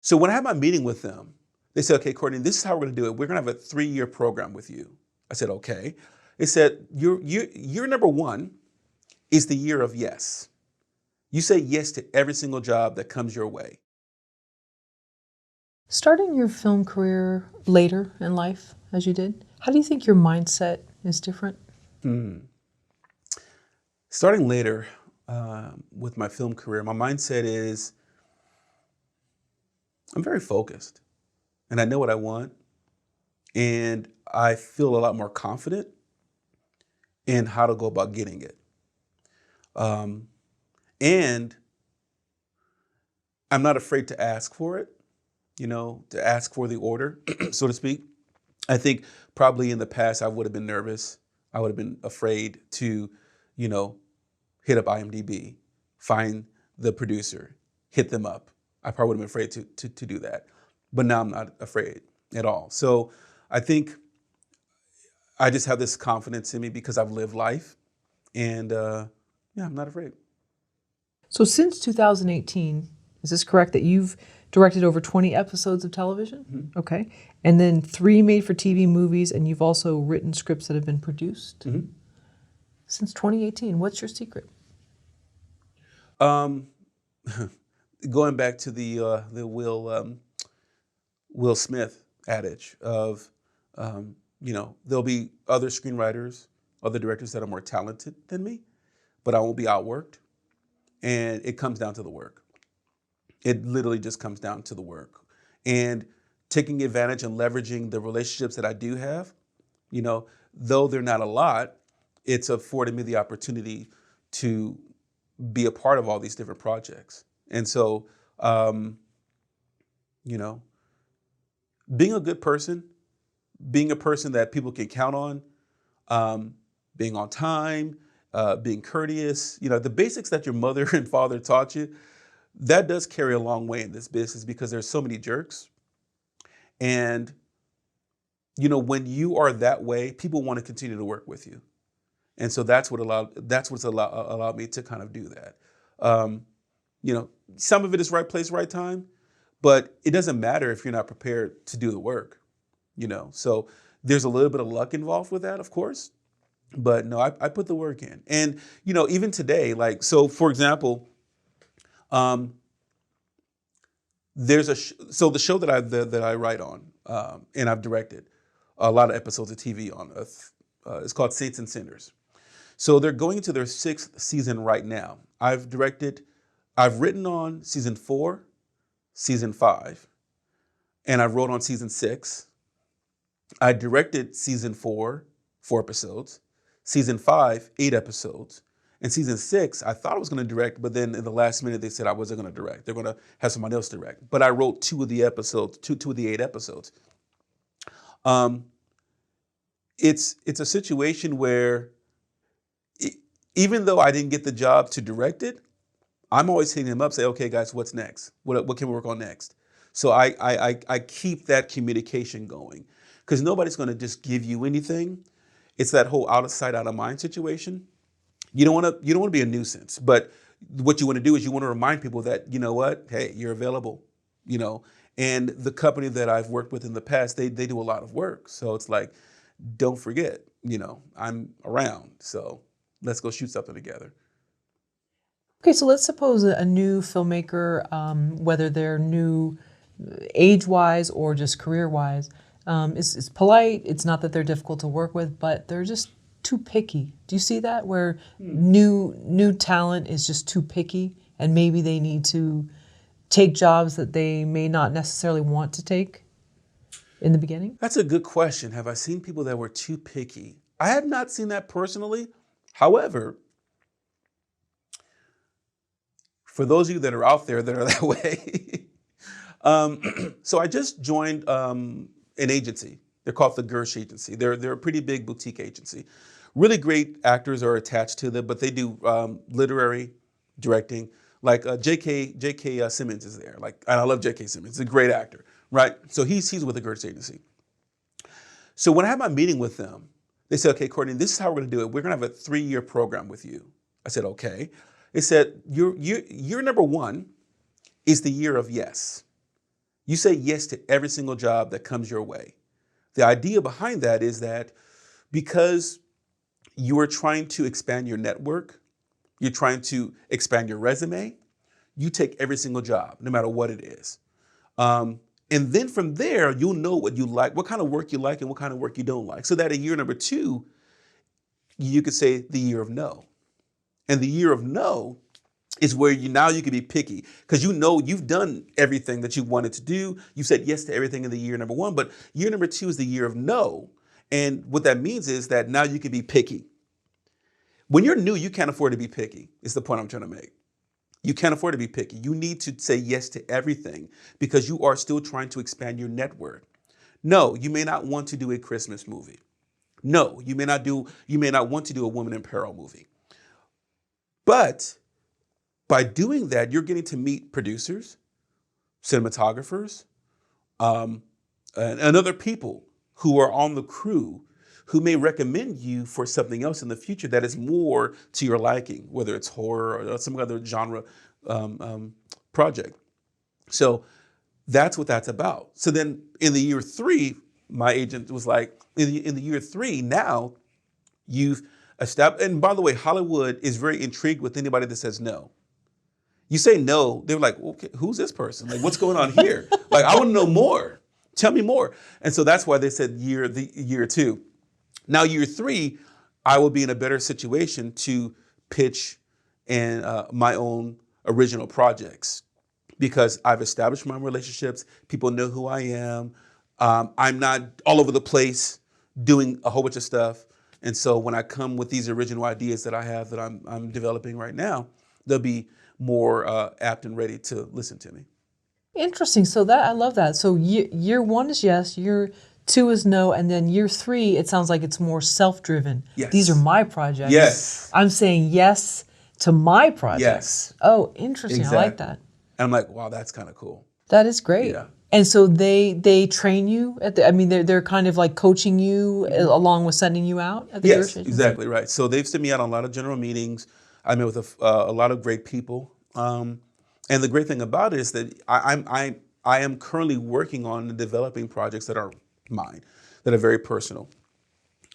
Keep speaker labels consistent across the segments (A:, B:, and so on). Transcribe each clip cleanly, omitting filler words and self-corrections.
A: So when I had my meeting with them, they said, okay, Courtney, this is how we're going to do it. We're going to have a 3-year program with you. I said, okay. They said, year number 1 is the year of yes. You say yes to every single job that comes your way.
B: Starting your film career later in life, as you did, how do you think your mindset is different?
A: Starting later with my film career, my mindset is I'm very focused and I know what I want, and I feel a lot more confident in how to go about getting it. And I'm not afraid to ask for it, to ask for the order, so to speak. I think probably in the past I would have been nervous. I would have been afraid to, hit up IMDb, find the producer, hit them up. I probably would have been afraid to do that. But now I'm not afraid at all. So I think I just have this confidence in me because I've lived life. And I'm not afraid.
B: So since 2018, is this correct that you've directed over 20 episodes of television?
A: Mm-hmm.
B: Okay. And then 3 made-for-TV movies, and you've also written scripts that have been produced?
A: Mm-hmm.
B: Since 2018, what's your secret?
A: Going back to the Will Smith adage of, there'll be other screenwriters, other directors that are more talented than me, but I won't be outworked. And it comes down to the work. It literally just comes down to the work. And taking advantage and leveraging the relationships that I do have, though they're not a lot, it's afforded me the opportunity to be a part of all these different projects. And so, being a good person, being a person that people can count on, being on time, being courteous, the basics that your mother and father taught you, that does carry a long way in this business because there's so many jerks. And, when you are that way, people want to continue to work with you. And so that's what's allowed me to kind of do that. Some of it is right place, right time, but it doesn't matter if you're not prepared to do the work, So there's a little bit of luck involved with that, of course. But no, I put the work in. And, even today, so for example, there's the show that I write on, and I've directed a lot of episodes of TV on, it's called Saints and Sinners. So they're going into their 6th season right now. I've written on season 4, season 5, and I wrote on season 6. I directed season 4 episodes, season 5, 8 episodes, and season 6, I thought I was going to direct, but then in the last minute they said I wasn't going to direct. They're going to have somebody else direct. But I wrote 2 of the episodes, two of the 8 episodes. It's a situation where even though I didn't get the job to direct it, I'm always hitting them up, say, okay, guys, what's next? What can we work on next? So I keep that communication going because nobody's going to just give you anything. It's that whole out of sight, out of mind situation. You don't want to be a nuisance, but what you want to do is you want to remind people that, hey, you're available, and the company that I've worked with in the past, they do a lot of work. So it's like, don't forget, I'm around. So let's go shoot something together.
B: Okay, so let's suppose a new filmmaker, whether they're new age-wise or just career-wise, is polite. It's not that they're difficult to work with, but they're just too picky. Do you see that, where new talent is just too picky and maybe they need to take jobs that they may not necessarily want to take in the beginning?
A: That's a good question. Have I seen people that were too picky? I have not seen that personally. However, for those of you that are out there that are that way, so I just joined an agency. They're called the Gersh Agency. They're a pretty big boutique agency. Really great actors are attached to them, but they do literary directing. Like J.K. Simmons is there. And I love J.K. Simmons. He's a great actor, right? So he's with the Gersh Agency. So when I had my meeting with them, they said, okay, Courtney, this is how we're going to do it. We're going to have a 3-year program with you. I said, okay. They said, year number 1 is the year of yes. You say yes to every single job that comes your way. The idea behind that is that because you are trying to expand your network, you're trying to expand your resume, you take every single job, no matter what it is. And then from there, you'll know what you like, what kind of work you like and what kind of work you don't like. So that in year number 2, you could say the year of no. And the year of no is where you can be picky because you know you've done everything that you wanted to do. You said yes to everything in the year number 1, but year number 2 is the year of no. And what that means is that now you can be picky. When you're new, you can't afford to be picky, is the point I'm trying to make. You can't afford to be picky. You need to say yes to everything because you are still trying to expand your network. No, you may not want to do a Christmas movie. No, you may not want to do a woman in peril movie. But by doing that, you're getting to meet producers, cinematographers, and other people who are on the crew who may recommend you for something else in the future that is more to your liking, whether it's horror or some other genre project. So that's what that's about. So then in the year 3, my agent was like, in the year 3, now you've established, and by the way, Hollywood is very intrigued with anybody that says no. You say no, they're like, okay, who's this person? Like, what's going on here? Like, I want to know more. Tell me more. And so that's why they said year 2. Now, year 3, I will be in a better situation to pitch and my own original projects because I've established my relationships. People know who I am. I'm not all over the place doing a whole bunch of stuff. And so when I come with these original ideas that I have that I'm developing right now, they'll be more apt and ready to listen to me.
B: Interesting. So that I love that. So year 1 is yes, year 2 is no, and then year 3, it sounds like it's more self-driven.
A: Yes.
B: These are my projects.
A: Yes.
B: I'm saying yes to my projects.
A: Yes.
B: Oh, interesting.
A: Exactly.
B: I like that.
A: And I'm like, wow, that's kind of cool.
B: That is great.
A: Yeah.
B: And so they train you at they're kind of like coaching you along with sending you out at the
A: Yes,
B: agency?
A: exactly right. So they've sent me out on a lot of general meetings. I met with a lot of great people. And the great thing about it is that I am currently working on and developing projects that are mine, that are very personal.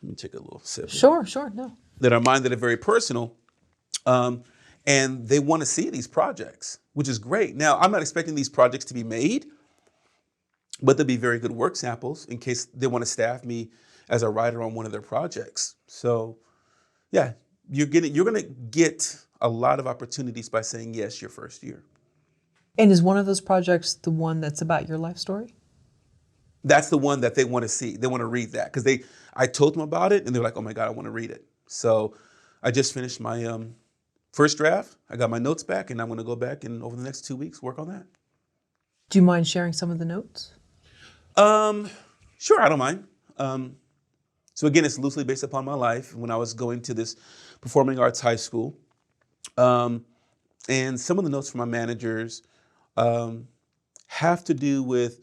A: Let me take a little sip.
B: Sure, no.
A: That are mine, that are very personal. And they want to see these projects, which is great. Now, I'm not expecting these projects to be made, but they'll be very good work samples in case they want to staff me as a writer on one of their projects. So, yeah, you're going to get a lot of opportunities by saying yes your first year.
B: And is one of those projects the one that's about your life story?
A: That's the one that they want to see. They want to read that because I told them about it and they're like, oh my God, I want to read it. So I just finished my first draft. I got my notes back and I'm going to go back and over the next 2 weeks work on that.
B: Do you mind sharing some of the notes?
A: Sure, I don't mind. So again, it's loosely based upon my life when I was going to this performing arts high school. And some of the notes from my managers have to do with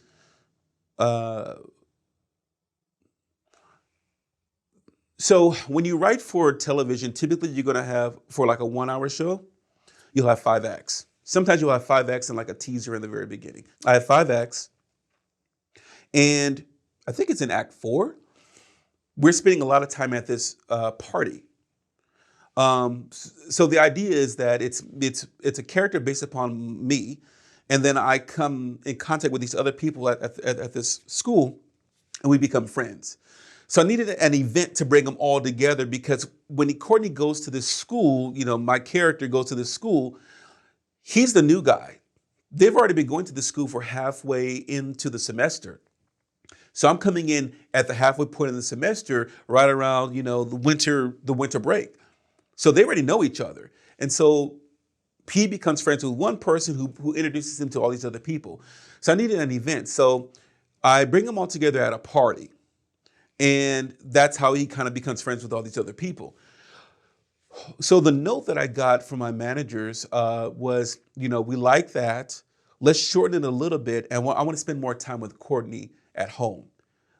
A: so when you write for television, typically you're going to have, for like a 1-hour show, you'll have 5 acts. Sometimes you'll have 5 acts and like a teaser in the very beginning. I have 5 acts, and I think it's in Act 4. We're spending a lot of time at this party. So the idea is that it's a character based upon me, and then I come in contact with these other people at this school, and we become friends. So I needed an event to bring them all together because when Courtney goes to this school, my character goes to this school, he's the new guy. They've already been going to the school for halfway into the semester. So I'm coming in at the halfway point of the semester, right around, the winter break. So they already know each other. And so he becomes friends with one person who introduces him to all these other people. So I needed an event. So I bring them all together at a party. And that's how he kind of becomes friends with all these other people. So the note that I got from my managers was, we like that. Let's shorten it a little bit. And I want to spend more time with Courtney at home.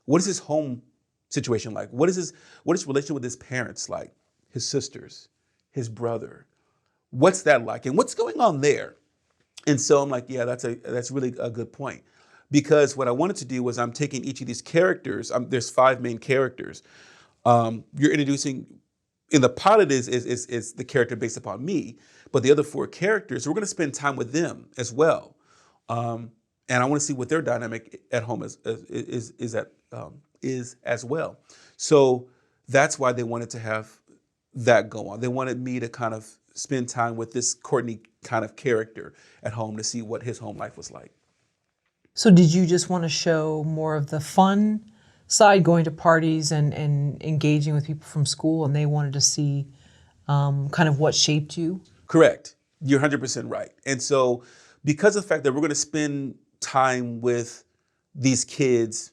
A: What is his home situation like? What is his relationship with his parents like? His sisters, his brother. What's that like? And what's going on there? And so I'm like, yeah, that's really a good point. because what I wanted to do was I'm taking each of these characters. There's 5 main characters. You're introducing in the pilot is the character based upon me, but the other 4 characters, we're going to spend time with them as well, and I want to see what their dynamic at home is as well. So that's why they wanted to have that go on. They wanted me to kind of spend time with this Courtney kind of character at home to see what his home life was like.
B: So did you just want to show more of the fun side, going to parties and engaging with people from school, and they wanted to see kind of what shaped you?
A: Correct. You're 100% right. And so because of the fact that we're going to spend time with these kids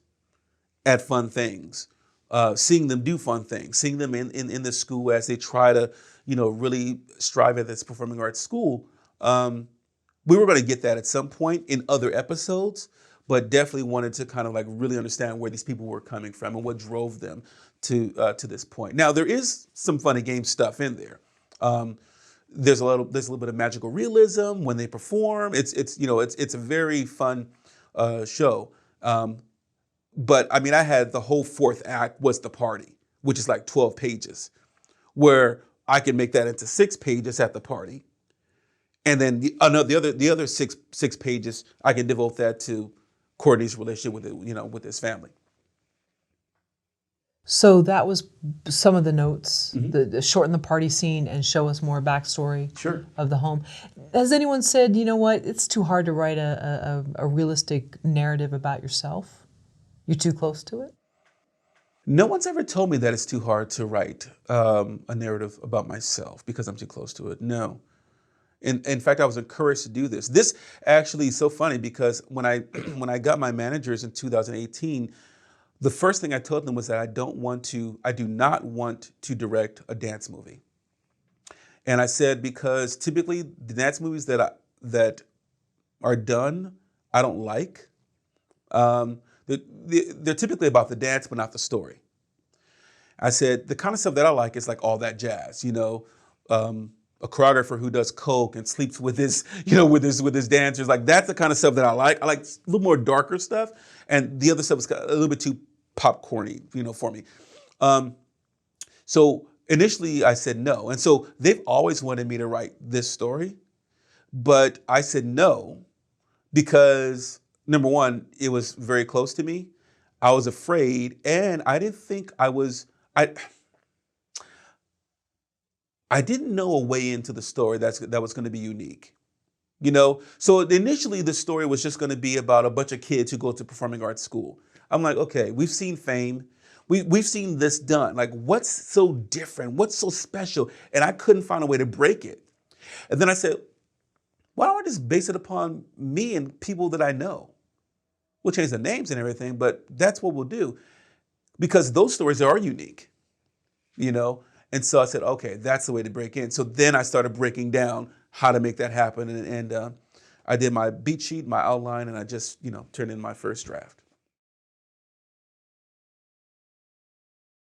A: at fun things, seeing them do fun things, seeing them in the school as they try to, really strive at this performing arts school, we were going to get that at some point in other episodes, but definitely wanted to kind of like really understand where these people were coming from and what drove them to this point. Now there is some fun and game stuff in there. There's a little bit of magical realism when they perform. It's a very fun show. But I mean, I had the whole 4th act was the party, which is like 12 pages, where I can make that into 6 pages at the party. And then the other six pages, I can devote that to Courtney's relationship with his family.
B: So that was some of the notes, the shorten the party scene and show us more backstory of the home. Has anyone said, you know what, it's too hard to write a realistic narrative about yourself? You're too close to it?
A: No one's ever told me that it's too hard to write a narrative about myself because I'm too close to it. No. In fact, I was encouraged to do this. This actually is so funny because when I got my managers in 2018, the first thing I told them was that I do not want to direct a dance movie. And I said, because typically the dance movies that are done, I don't like. They're typically about the dance, but not the story. I said, the kind of stuff that I like is like all that jazz, a choreographer who does coke and sleeps with his dancers. Like that's the kind of stuff that I like. I like a little more darker stuff, and the other stuff is a little bit too popcorny, for me. So initially I said no, and so they've always wanted me to write this story, but I said no because number one, it was very close to me. I was afraid, and I didn't think I didn't know a way into the story that was going to be unique. So initially the story was just going to be about a bunch of kids who go to performing arts school. I'm like, okay, we've seen Fame. We've seen this done. Like, what's so different? What's so special? And I couldn't find a way to break it. And then I said, why don't I just base it upon me and people that I know? We'll change the names and everything, but that's what we'll do. Because those stories are unique, And so I said, okay, that's the way to break in. So then I started breaking down how to make that happen. And I did my beat sheet, my outline, and I just, turned in my first draft.